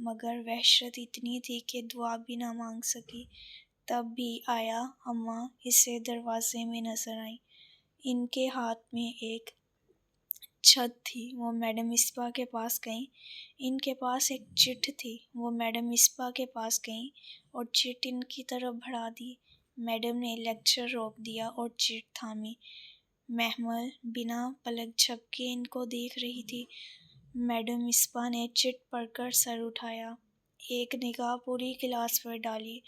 مگر وحشت اتنی تھی کہ دعا بھی نہ مانگ سکی۔ تب بھی آیا اماں اسے دروازے میں نظر آئیں۔ ان کے ہاتھ میں ایک چھت تھی، وہ میڈم مصباح کے پاس گئیں۔ ان کے پاس ایک چٹ تھی، وہ میڈم مصباح کے پاس گئیں اور چٹ ان کی طرف بڑھا دی۔ میڈم نے لیکچر روک دیا اور چٹ تھامی۔ محمل بنا پلک جھپکے ان کو دیکھ رہی تھی۔ میڈم مصباح نے چٹ پڑھ کر سر اٹھایا، ایک نگاہ پوری کلاس پر ڈالی،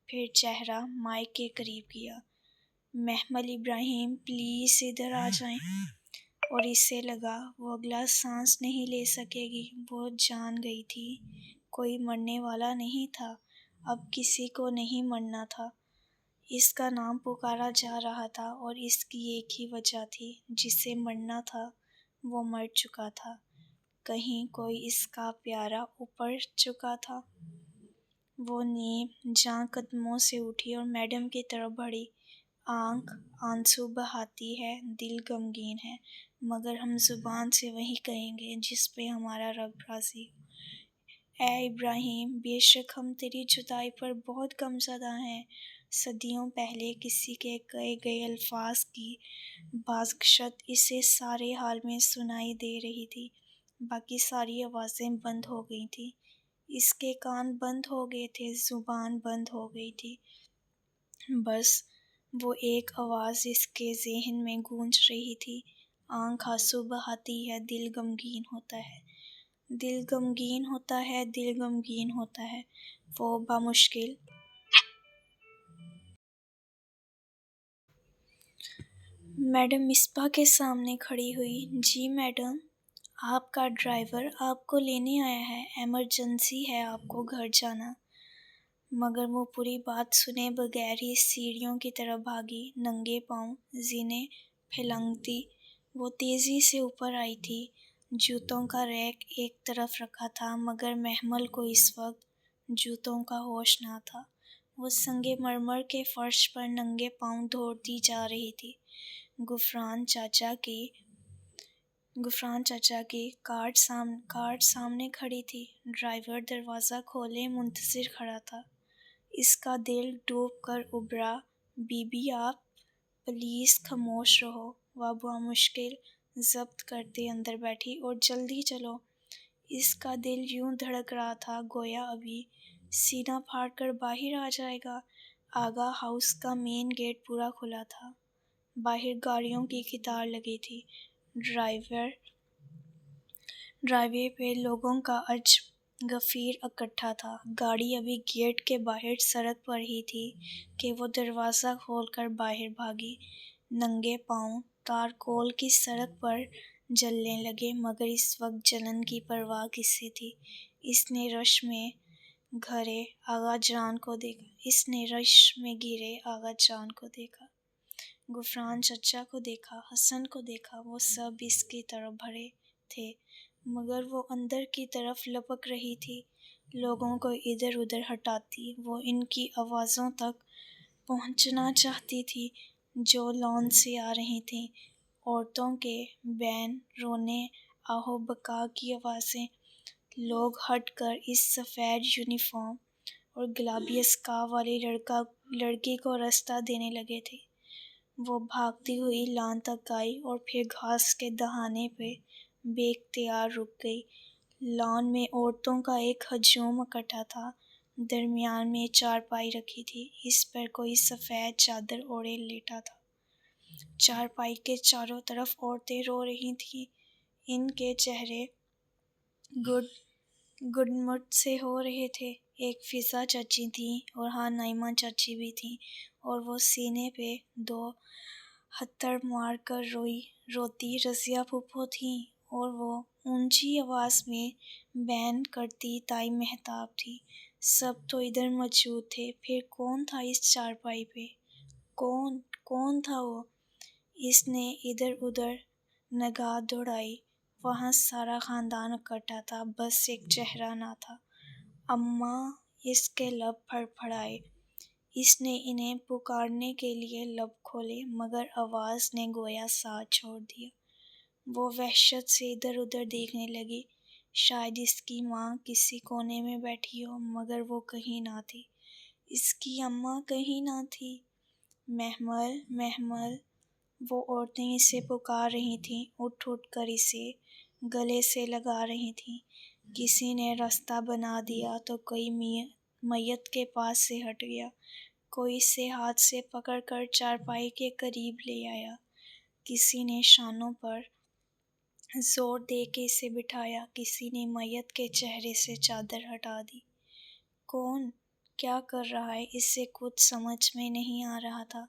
پھر چہرہ مائک کے قریب کیا۔ محمل ابراہیم پلیز ادھر آ جائیں۔ اور اسے لگا وہ اگلا سانس نہیں لے سکے گی۔ وہ جان گئی تھی کوئی مرنے والا نہیں تھا، اب کسی کو نہیں مرنا تھا۔ اس کا نام پکارا جا رہا تھا اور اس کی ایک ہی وجہ تھی، جسے مرنا تھا وہ مر چکا تھا۔ کہیں کوئی اس کا پیارا اوپر چکا تھا۔ وہ نیم جاں قدموں سے اٹھی اور میڈم کی طرف بڑھی۔ آنکھ آنسو بہاتی ہے، دل غمگین ہے، مگر ہم زبان سے وہی کہیں گے جس پہ ہمارا رب راضی ہو۔ اے ابراہیم، بے شک ہم تیری جدائی پر بہت غمزدہ ہیں۔ صدیوں پہلے کسی کے کہے گئے الفاظ کی بازگشت اسے سارے حال میں سنائی دے رہی تھی، باقی ساری آوازیں بند ہو گئی تھیں۔ اس کے کان بند ہو گئے تھے، زبان بند ہو گئی تھی، بس وہ ایک آواز اس کے ذہن میں گونج رہی تھی، آنکھ آنسو بہاتی ہے، دل غمگین ہوتا ہے، دل غمگین ہوتا ہے، دل غمگین ہوتا ہے۔ وہ بامشکل میڈم مصباح کے سامنے کھڑی ہوئی۔ جی میڈم، آپ کا ڈرائیور آپ کو لینے آیا ہے، ایمرجنسی ہے آپ کو گھر جانا۔ مگر وہ پوری بات سنے بغیر ہی سیڑھیوں کی طرف بھاگی، ننگے پاؤں، زینے پھلانگتی۔ وہ تیزی سے اوپر آئی تھی، جوتوں کا ریک ایک طرف رکھا تھا، مگر محمل کو اس وقت جوتوں کا ہوش نہ تھا۔ وہ سنگ مرمر کے فرش پر ننگے پاؤں دوڑتی جا رہی تھی۔ غفران چچا کی کار سامنے کھڑی تھی۔ ڈرائیور دروازہ کھولے منتظر کھڑا تھا۔ اس کا دل ڈوب کر ابھرا۔ بی بی آپ پلیز خاموش رہو۔ وہ بامشکل ضبط کرتے اندر بیٹھی۔ اور جلدی چلو۔ اس کا دل یوں دھڑک رہا تھا گویا ابھی سینہ پھاڑ کر باہر آ جائے گا۔ آگا ہاؤس کا مین گیٹ پورا کھلا تھا، باہر گاڑیوں کی قطار لگی تھی، ڈرائی وے پہ لوگوں کا عجب غفیر اکٹھا تھا۔ گاڑی ابھی گیٹ کے باہر سڑک پر ہی تھی کہ وہ دروازہ کھول کر باہر بھاگی۔ ننگے پاؤں تارکول کی سڑک پر جلنے لگے، مگر اس وقت جلن کی پرواہ کسے تھی؟ اس نے رش میں گھرے آغا جان کو دیکھا، غفران چچا کو دیکھا، حسن کو دیکھا، وہ سب اس کی طرف بڑھے تھے، مگر وہ اندر کی طرف لپک رہی تھی، لوگوں کو ادھر ادھر ہٹاتی۔ وہ ان کی آوازوں تک پہنچنا چاہتی تھی جو لان سے آ رہی تھیں، عورتوں کے بین رونے آہو بکا کی آوازیں۔ لوگ ہٹ کر اس سفید یونیفارم اور گلابی اسکارف والی لڑکی کو رستہ دینے لگے تھے۔ وہ بھاگتی ہوئی لان تک آئی اور پھر گھاس کے دہانے پہ بے اختیار رک گئی۔ لان میں عورتوں کا ایک ہجوم اکٹھا تھا، درمیان میں چارپائی رکھی تھی، اس پر کوئی سفید چادر اوڑھے لیٹا تھا۔ چارپائی کے چاروں طرف عورتیں رو رہی تھیں، ان کے چہرے گڈمٹ سے ہو رہے تھے۔ ایک فضا چچی تھیں اور ہاں نائمہ چاچی بھی تھیں، اور وہ سینے پہ دو ہتھڑ مار کر روتی رضیہ پھوپھو تھیں، اور وہ اونچی آواز میں بین کرتی تائی مہتاب تھی۔ سب تو ادھر موجود تھے، پھر کون تھا اس چارپائی پہ؟ کون تھا وہ؟ اس نے ادھر ادھر نگاہ دوڑائی، وہاں سارا خاندان اکٹھا تھا، بس ایک چہرہ نہ تھا۔ اماں! اس کے لب پھڑپھڑائے۔ اس نے انہیں پکارنے کے لیے لب کھولے، مگر آواز نے گویا ساتھ چھوڑ دیا۔ وہ وحشت سے ادھر ادھر دیکھنے لگی۔ شاید اس کی ماں کسی کونے میں بیٹھی ہو، مگر وہ کہیں نہ تھی، اس کی اماں کہیں نہ تھی۔ محمل محمل، وہ عورتیں اسے پکار رہی تھیں، اٹھ اٹھ کر اسے گلے سے لگا رہی تھیں۔ کسی نے راستہ بنا دیا تو کوئی میت کے پاس سے ہٹ گیا، کوئی اسے ہاتھ سے پکڑ کر چارپائی کے قریب لے آیا، کسی نے شانوں پر زور دے کے اسے بٹھایا، کسی نے میت کے چہرے سے چادر ہٹا دی۔ کون کیا کر رہا ہے اسے کچھ سمجھ میں نہیں آ رہا تھا۔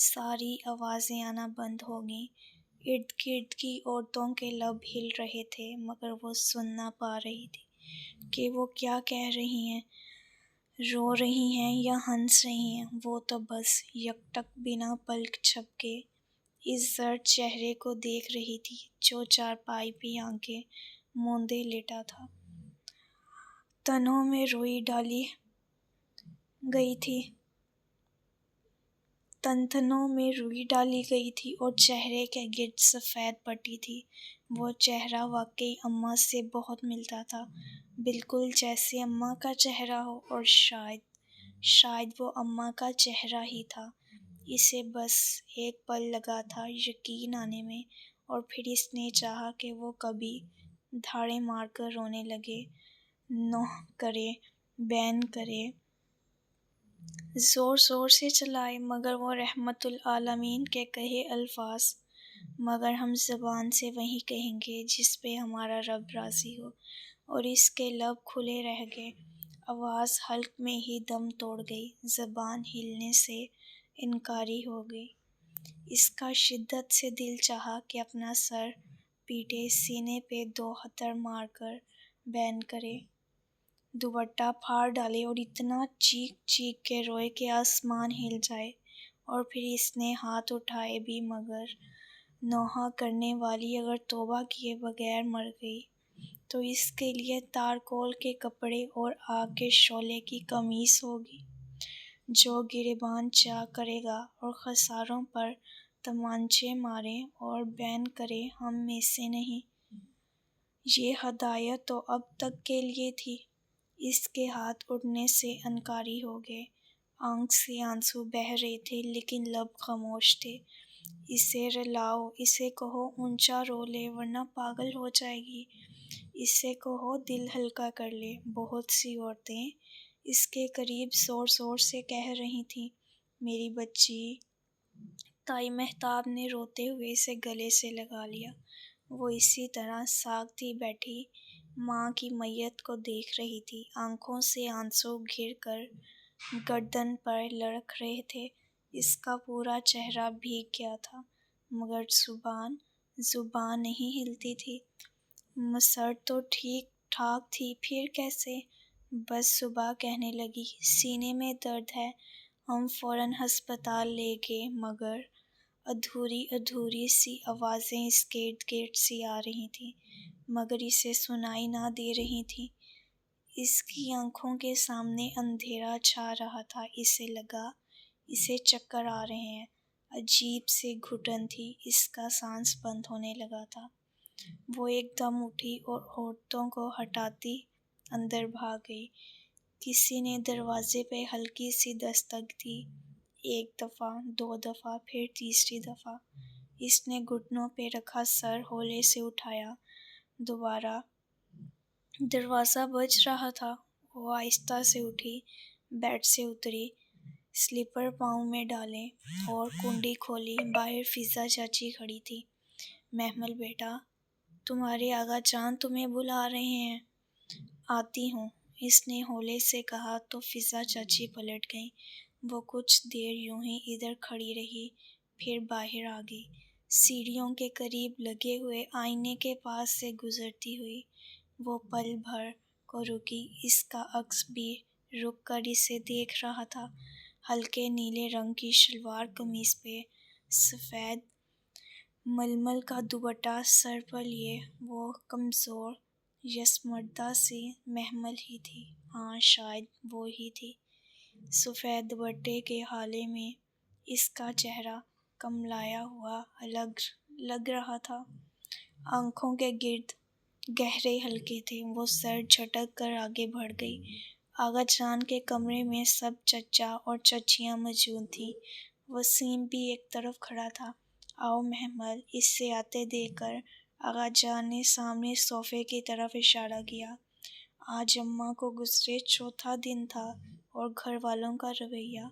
ساری آوازیں آنا بند ہو گئیں۔ ارد گرد کی عورتوں کے لب ہل رہے تھے، مگر وہ سن نہ پا رہی تھی کہ وہ کیا کہہ رہی ہیں، رو رہی ہیں یا ہنس رہی ہیں۔ وہ تو بس یکٹک بنا پلک جھپکے اس زرد چہرے کو دیکھ رہی تھی جو چارپائی پہ آنکھیں موندے لیٹا تھا۔ تنوں میں روئی ڈالی گئی تھی اور چہرے کے گرد سفید پٹی تھی۔ وہ چہرہ واقعی اماں سے بہت ملتا تھا، بالکل جیسے اماں کا چہرہ ہو، اور شاید وہ اماں کا چہرہ ہی تھا۔ اسے بس ایک پل لگا تھا یقین آنے میں، اور پھر اس نے چاہا کہ وہ کبھی دھاڑے مار کر رونے لگے، نوح کرے، بین کرے، زور زور سے چلائے، مگر وہ رحمت العالمین کے کہے الفاظ، مگر ہم زبان سے وہی کہیں گے جس پہ ہمارا رب راضی ہو، اور اس کے لب کھلے رہ گئے۔ آواز حلق میں ہی دم توڑ گئی، زبان ہلنے سے انکاری ہو گئی۔ اس کا شدت سے دل چاہا کہ اپنا سر پیٹے، سینے پہ 2 ہتھر مار کر بین کرے، دوپٹہ پھاڑ ڈالے اور اتنا چیخ چیخ کے روئے کہ آسمان ہل جائے۔ اور پھر اس نے ہاتھ اٹھائے بھی، مگر نوحہ کرنے والی اگر توبہ کیے بغیر مر گئی تو اس کے لیے تارکول کے کپڑے اور آگ کے شعلے کی قمیص ہوگی۔ جو گریباں چاک کرے گا اور خساروں پر تمانچے مارے اور بین کرے ہم میں سے نہیں۔ یہ ہدایت تو اب تک کے لیے تھی۔ اس کے ہاتھ اٹھنے سے انکاری ہو گئے، آنکھ سے آنسو بہہ رہے تھے لیکن لب خاموش تھے۔ اسے رلاؤ، اسے کہو اونچا رو لے ورنہ پاگل ہو جائے گی، اسے کہو دل ہلکا کر لے۔ بہت سی عورتیں اس کے قریب زور زور سے کہہ رہی تھیں، میری بچی۔ تائی مہتاب نے روتے ہوئے اسے گلے سے لگا لیا۔ وہ اسی طرح ساکتی بیٹھی ماں کی میت کو دیکھ رہی تھی۔ آنکھوں سے آنسو گر کر گردن پر لڑک رہے تھے، اس کا پورا چہرہ بھیگ گیا تھا، مگر زبان نہیں ہلتی تھی۔ مسرت تو ٹھیک ٹھاک تھی، پھر کیسے؟ بس صبح کہنے لگی، سینے میں درد ہے، ہم فوراً ہسپتال لے گئے، مگر ادھوری سی آوازیں اس کے ارد گرد سی آ رہی تھیں، مگر اسے سنائی نہ دے رہی تھیں۔ اس کی آنکھوں کے سامنے اندھیرا چھا رہا تھا، اسے لگا اسے چکر آ رہے ہیں۔ عجیب سی گھٹن تھی، اس کا سانس بند ہونے لگا تھا۔ وہ ایک دم اٹھی اور عورتوں کو ہٹاتی اندر بھاگ گئی۔ کسی نے دروازے پہ ہلکی سی دستک دی، 1 دفعہ، 2 دفعہ، پھر تیسری دفعہ۔ اس نے گھٹنوں پہ رکھا سر ہولے سے اٹھایا، دوبارہ دروازہ بج رہا تھا۔ وہ آہستہ سے اٹھی، بیڈ سے اتری، سلیپر پاؤں میں ڈالے اور کنڈی کھولی۔ باہر فضا چاچی کھڑی تھی۔ محمل بیٹا، تمہارے آغا جان تمہیں بلا رہے ہیں۔ آتی ہوں، اس نے ہولے سے کہا تو فضا چاچی پلٹ گئیں۔ وہ کچھ دیر یوں ہی ادھر کھڑی رہی، پھر باہر آ گئی، سیڑھیوں کے قریب لگے ہوئے آئینے کے پاس سے گزرتی ہوئی۔ وہ پل بھر کو رکی، اس کا عکس بھی رک کر اسے دیکھ رہا تھا۔ ہلکے نیلے رنگ کی شلوار قمیص پہ سفید ململ کا دوپٹہ سر پر لیے وہ کمزور یسمردہ سی محمل ہی تھی۔ ہاں، شاید وہ ہی تھی۔ سفید دوپٹے کے ہالے میں اس کا چہرہ کملایا ہوا الگ لگ رہا تھا۔ آنکھوں کے گرد گہرے ہلکے تھے۔ وہ سر جھٹک کر آگے بڑھ گئی۔ آغا جان کے کمرے میں سب چچا اور چچیاں موجود تھیں۔ وسیم بھی ایک طرف کھڑا تھا۔ آؤ محمل، اس سے آتے دیکھ کر آغا جان نے سامنے صوفے کی طرف اشارہ کیا۔ آج اماں کو گزرے چوتھا دن تھا اور گھر والوں کا رویہ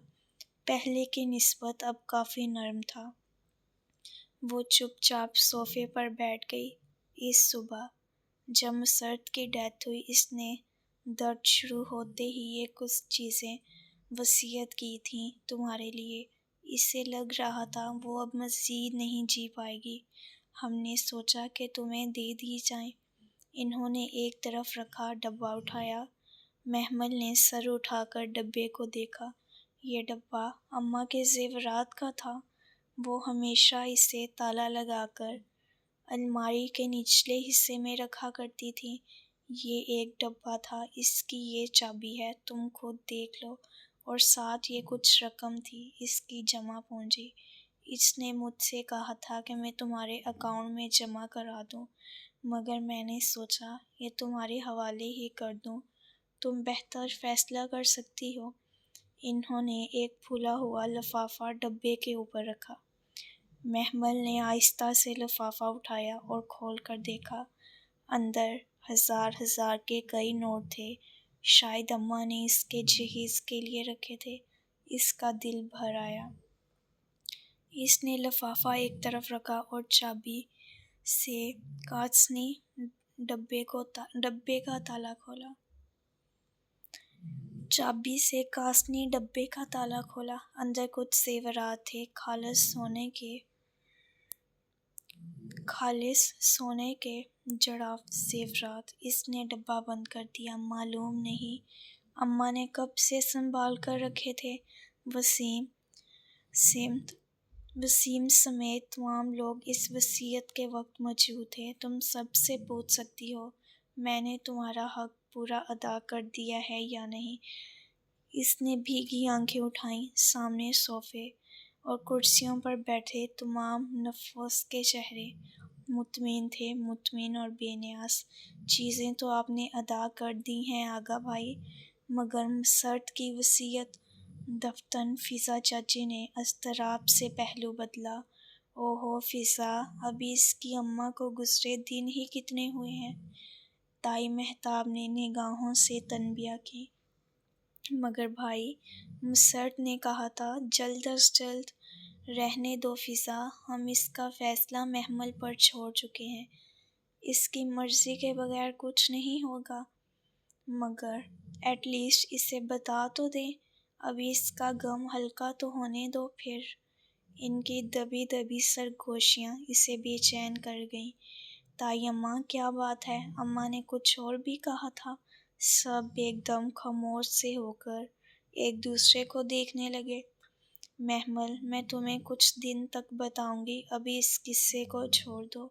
پہلے کی نسبت اب کافی نرم تھا۔ وہ چپ چاپ صوفے پر بیٹھ گئی۔ اس صبح جب مسرت کی ڈیتھ ہوئی، اس نے درد شروع ہوتے ہی یہ کچھ چیزیں وصیت کی تھیں تمہارے لیے۔ اسے لگ رہا تھا وہ اب مزید نہیں جی پائے گی۔ ہم نے سوچا کہ تمہیں دے دی جائیں۔ انہوں نے ایک طرف رکھا ڈبہ اٹھایا۔ محمل نے سر اٹھا کر ڈبے کو دیکھا۔ یہ ڈبہ اماں کے زیورات کا تھا۔ وہ ہمیشہ اسے تالا لگا کر الماری کے نچلے حصے میں رکھا کرتی تھی۔ یہ ایک ڈبہ تھا، اس کی یہ چابی ہے، تم خود دیکھ لو، اور ساتھ یہ کچھ رقم تھی، اس کی جمع پونجی۔ اس نے مجھ سے کہا تھا کہ میں تمہارے اکاؤنٹ میں جمع کرا دوں، مگر میں نے سوچا یہ تمہارے حوالے ہی کر دوں، تم بہتر فیصلہ کر سکتی ہو۔ انہوں نے ایک پھولا ہوا لفافہ ڈبے کے اوپر رکھا۔ محمل نے آہستہ سے لفافہ اٹھایا اور کھول کر دیکھا۔ اندر ہزار ہزار کے کئی نوٹ تھے۔ شاید اماں نے اس کے جہیز کے لیے رکھے تھے۔ اس کا دل بھر آیا۔ اس نے لفافہ ایک طرف رکھا اور چابی سے کاسنی ڈبے کا تالا کھولا۔ اندر کچھ زیورات تھے، خالص سونے کے جڑاف زیورات۔ اس نے ڈبہ بند کر دیا۔ معلوم نہیں اماں نے کب سے سنبھال کر رکھے تھے۔ وسیم سمیت تمام لوگ اس وصیت کے وقت موجود تھے۔ تم سب سے پوچھ سکتی ہو میں نے تمہارا حق پورا ادا کر دیا ہے یا نہیں۔ اس نے بھیگی آنکھیں اٹھائیں۔ سامنے صوفے اور کرسیوں پر بیٹھے تمام نفوس کے چہرے مطمئن تھے، مطمئن اور بے نیاز۔ چیزیں تو آپ نے ادا کر دی ہیں آغا بھائی، مگر مسرت کی وصیت؟ دفتن فضا چاچی نے اضطراب سے پہلو بدلا۔ اوہو فضا، ابھی اس کی اماں کو گزرے دن ہی کتنے ہوئے ہیں؟ تائی مہتاب نے نگاہوں سے تنبیہ کی۔ مگر بھائی، مسرت نے کہا تھا جلد از جلد۔ رہنے دو فضا، ہم اس کا فیصلہ محمل پر چھوڑ چکے ہیں۔ اس کی مرضی کے بغیر کچھ نہیں ہوگا، مگر ایٹ لیسٹ اسے بتا تو دیں۔ ابھی اس کا غم ہلکا تو ہونے دو پھر۔ ان کی دبی دبی سرگوشیاں اسے بے چین کر گئیں۔ تائی اماں، کیا بات ہے؟ اماں نے کچھ اور بھی کہا تھا۔ سب ایک دم خاموش سے ہو کر ایک دوسرے کو دیکھنے لگے۔ محمل، میں تمہیں کچھ دن تک بتاؤں گی، ابھی اس قصے کو چھوڑ دو۔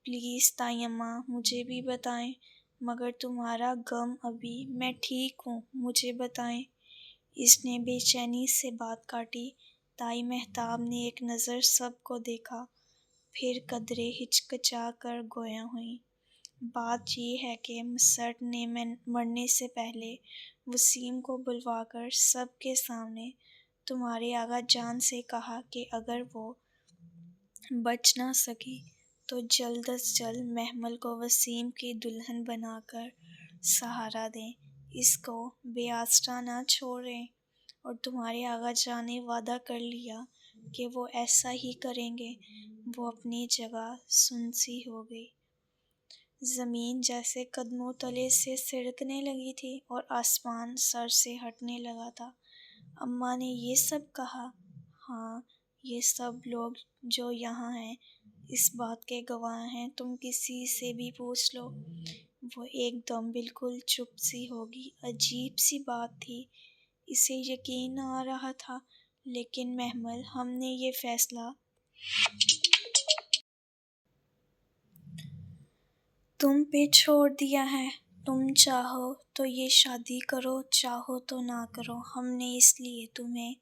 پلیز تائی اماں، مجھے بھی بتائیں۔ مگر تمہارا غم ابھی، میں ٹھیک ہوں، مجھے بتائیں۔ اس نے بے چینی سے بات کاٹی۔ تائی مہتاب نے ایک نظر سب کو دیکھا، پھر قدرے ہچکچا کر گویا ہوئیں۔ بات یہ ہے کہ مسرت نے مرنے سے پہلے وسیم کو بلوا کر سب کے سامنے تمہارے آغا جان سے کہا کہ اگر وہ بچ نہ سکی تو جلد از جلد محمل کو وسیم کی دلہن بنا کر سہارا دیں، اس کو بے آسرا نہ چھوڑیں۔ اور تمہارے آغا جان نے وعدہ کر لیا کہ وہ ایسا ہی کریں گے۔ وہ اپنی جگہ سن سی ہو گئی۔ زمین جیسے قدموں تلے سے سرکنے لگی تھی اور آسمان سر سے ہٹنے لگا تھا۔ اماں نے یہ سب کہا؟ ہاں، یہ سب لوگ جو یہاں ہیں اس بات کے گواہ ہیں، تم کسی سے بھی پوچھ لو۔ وہ ایک دم بالکل چپ سی ہو گئی۔ عجیب سی بات تھی، اسے یقین نہ آ رہا تھا۔ لیکن محمل، ہم نے یہ فیصلہ تم پہ چھوڑ دیا ہے۔ تم چاہو تو یہ شادی کرو، چاہو تو نہ کرو۔ ہم نے اس لیے تمہیں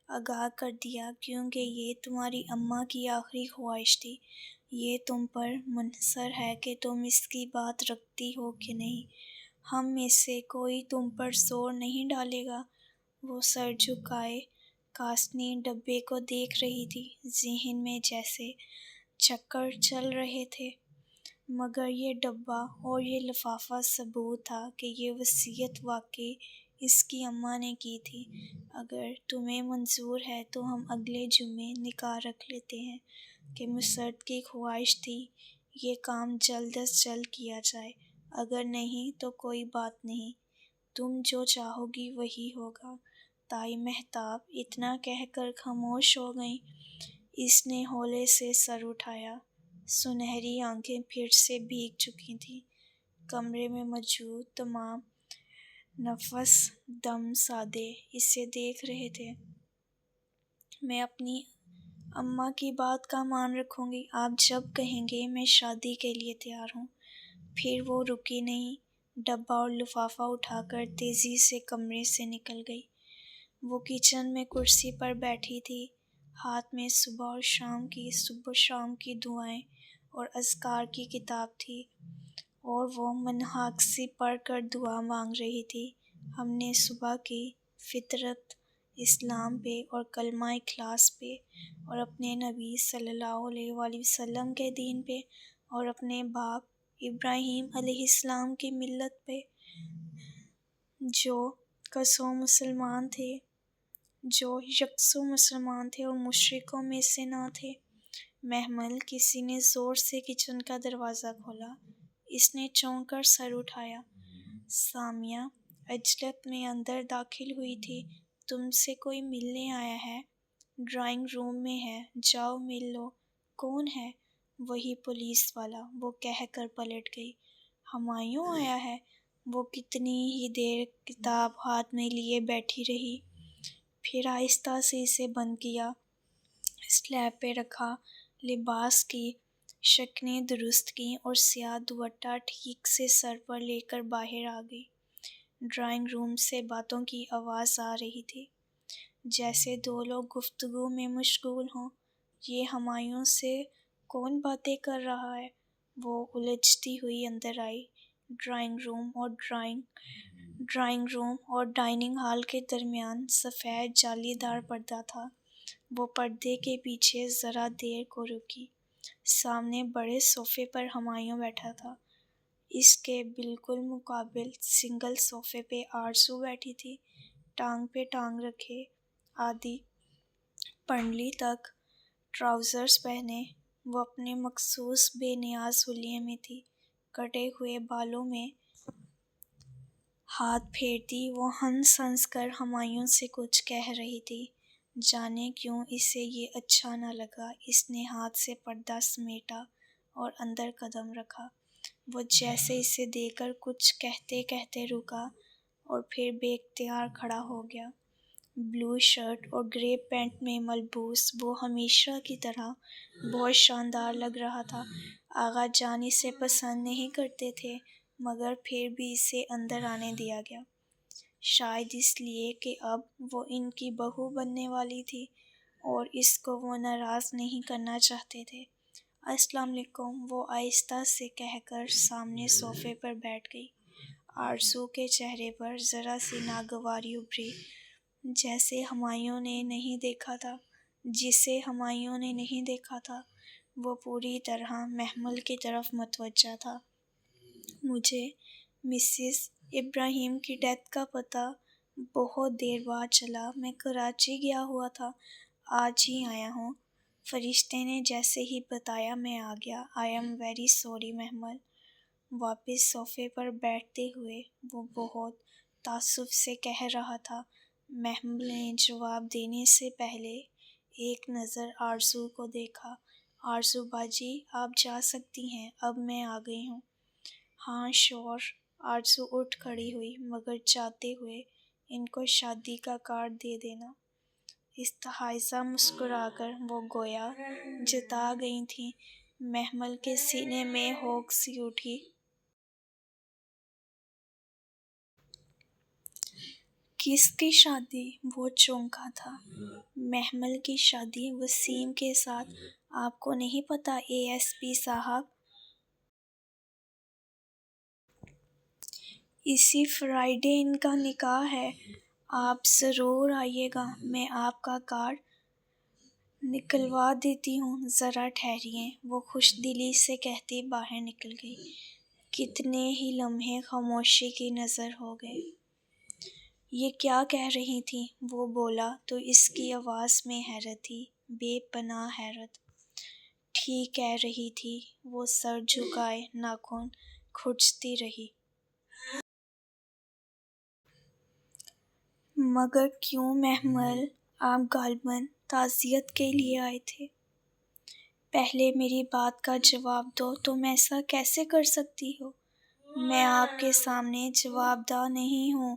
آگاہ کر دیا کیونکہ یہ تمہاری اماں کی آخری خواہش تھی۔ یہ تم پر منحصر ہے کہ تم اس کی بات رکھتی ہو کہ نہیں، ہم میں سے کوئی تم پر زور نہیں ڈالے گا۔ وہ سر جھکائے کاسنی ڈبے کو دیکھ رہی تھی، ذہن میں جیسے چکر چل رہے تھے، مگر یہ ڈبہ اور یہ لفافہ ثبوت تھا کہ یہ وصیت واقعی اس کی اماں نے کی تھی۔ اگر تمہیں منظور ہے تو ہم اگلے جمعے نکاح رکھ لیتے ہیں، کہ مسرت کی خواہش تھی یہ کام جلد از جلد کیا جائے، اگر نہیں تو کوئی بات نہیں، تم جو چاہو گی وہی ہوگا۔ تائی مہتاب اتنا کہہ کر خاموش ہو گئیں۔ اس نے ہولے سے سر اٹھایا، سنہری آنکھیں پھر سے بھیگ چکی تھیں۔ کمرے میں موجود تمام نفس دم سادے اسے دیکھ رہے تھے۔ میں اپنی اماں کی بات کا مان رکھوں گی، آپ جب کہیں گے میں شادی کے لیے تیار ہوں۔ پھر وہ رکی نہیں، ڈبہ اور لفافہ اٹھا کر تیزی سے کمرے سے نکل گئی۔ وہ کچن میں کرسی پر بیٹھی تھی، ہاتھ میں صبح و شام کی دعائیں اور اذکار کی کتاب تھی، اور وہ منہاج سی پڑھ کر دعا مانگ رہی تھی۔ ہم نے صبح کی فطرت اسلام پہ اور کلمہ اخلاص پہ، اور اپنے نبی صلی اللہ علیہ وآلہ وسلم کے دین پہ، اور اپنے باپ ابراہیم علیہ السلام کی ملت پہ، جو یکسو مسلمان تھے اور مشرکوں میں سے نہ تھے۔ محمل کسی نے زور سے کچن کا دروازہ کھولا۔ اس نے چونک کر سر اٹھایا۔ سامیہ عجلت میں اندر داخل ہوئی تھی۔ تم سے کوئی ملنے آیا ہے؟ ڈرائنگ روم میں ہے، جاؤ مل لو۔ کون ہے؟ وہی پولیس والا، وہ کہہ کر پلٹ گئی۔ ہمایوں آیا ہے؟ وہ کتنی ہی دیر کتاب ہاتھ میں لیے بیٹھی رہی، پھر آہستہ سے اسے بند کیا، سلیب پہ رکھا، لباس کی شکنیں درست کیں اور سیاہ دوپٹہ ٹھیک سے سر پر لے کر باہر آ گئی۔ ڈرائنگ روم سے باتوں کی آواز آ رہی تھی، جیسے دو لوگ گفتگو میں مشغول ہوں۔ یہ ہمایوں سے کون باتیں کر رہا ہے؟ وہ الجھتی ہوئی اندر آئی۔ ڈرائنگ روم اور ڈائننگ ہال کے درمیان سفید جالی دار پردہ تھا۔ وہ پردے کے پیچھے ذرا دیر کو رکی۔ سامنے بڑے صوفے پر ہمایوں بیٹھا تھا۔ اس کے بالکل مقابل سنگل صوفے پہ آرزو بیٹھی تھی، ٹانگ پہ ٹانگ رکھے، آدھی پنڈلی تک ٹراؤزرز پہنے۔ وہ اپنے مخصوص بے نیاز حلیے میں تھی، کٹے ہوئے بالوں میں ہاتھ پھیرتی وہ ہنس ہنس کر ہمایوں سے کچھ کہہ رہی تھی۔ جانے کیوں اسے یہ اچھا نہ لگا، اس نے ہاتھ سے پردہ سمیٹا اور اندر قدم رکھا۔ وہ جیسے اسے دیکھ کر کچھ کہتے کہتے رکا اور پھر بے اختیار کھڑا ہو گیا۔ بلو شرٹ اور گرے پینٹ میں ملبوس وہ ہمیشہ کی طرح بہت شاندار لگ رہا تھا۔ آغا جان اسے پسند نہیں کرتے تھے، مگر پھر بھی اسے اندر آنے دیا گیا، شاید اس لیے کہ اب وہ ان کی بہو بننے والی تھی اور اس کو وہ ناراض نہیں کرنا چاہتے تھے۔ السلام علیکم، وہ آہستہ سے کہہ کر سامنے صوفے پر بیٹھ گئی۔ آرزو کے چہرے پر ذرا سی ناگواری ابھری، جسے ہمایوں نے نہیں دیکھا تھا۔ وہ پوری طرح محمل کی طرف متوجہ تھا۔ مجھے مسز ابراہیم کی ڈیتھ کا پتہ بہت دیر بعد چلا، میں کراچی گیا ہوا تھا، آج ہی آیا ہوں۔ فرشتے نے جیسے ہی بتایا میں آ گیا۔ آئی ایم ویری سوری محمل۔ واپس صوفے پر بیٹھتے ہوئے وہ بہت تعصب سے کہہ رہا تھا۔ محمل نے جواب دینے سے پہلے ایک نظر آرزو کو دیکھا۔ آرزو باجی، آپ جا سکتی ہیں، اب میں آ گئی ہوں۔ ہاں شور۔ آرزو اٹھ کھڑی ہوئی، مگر چاہتے ہوئے ان کو شادی کا کارڈ دے دینا۔ استحاضہ مسکرا کر وہ گویا جتا گئی تھیں۔ محمل کے سینے میں ہوک سی اٹھی کس کی شادی؟ وہ چونکا تھا۔ محمل کی شادی وسیم کے ساتھ۔ آپ کو نہیں پتا اے ایس پی صاحب؟ اسی فرائیڈے ان کا نکاح ہے۔ آپ ضرور آئیے گا، میں آپ کا کارڈ نکلوا دیتی ہوں۔ ذرا ٹھہریے، وہ خوش دلی سے کہتی باہر نکل گئی۔ کتنے ہی لمحے خاموشی کی نظر ہو گئے۔ یہ کیا کہہ رہی تھی؟ وہ بولا تو اس کی آواز میں حیرت تھی، بے پناہ حیرت۔ ٹھیک کہہ رہی تھی، وہ سر جھکائے ناخن کھرچتی رہی۔ مگر کیوں محمل؟ آپ غالباً تعزیت کے لیے آئے تھے۔ پہلے میری بات کا جواب دو، تم ایسا کیسے کر سکتی ہو؟ میں آپ کے سامنے جواب دہ نہیں ہوں۔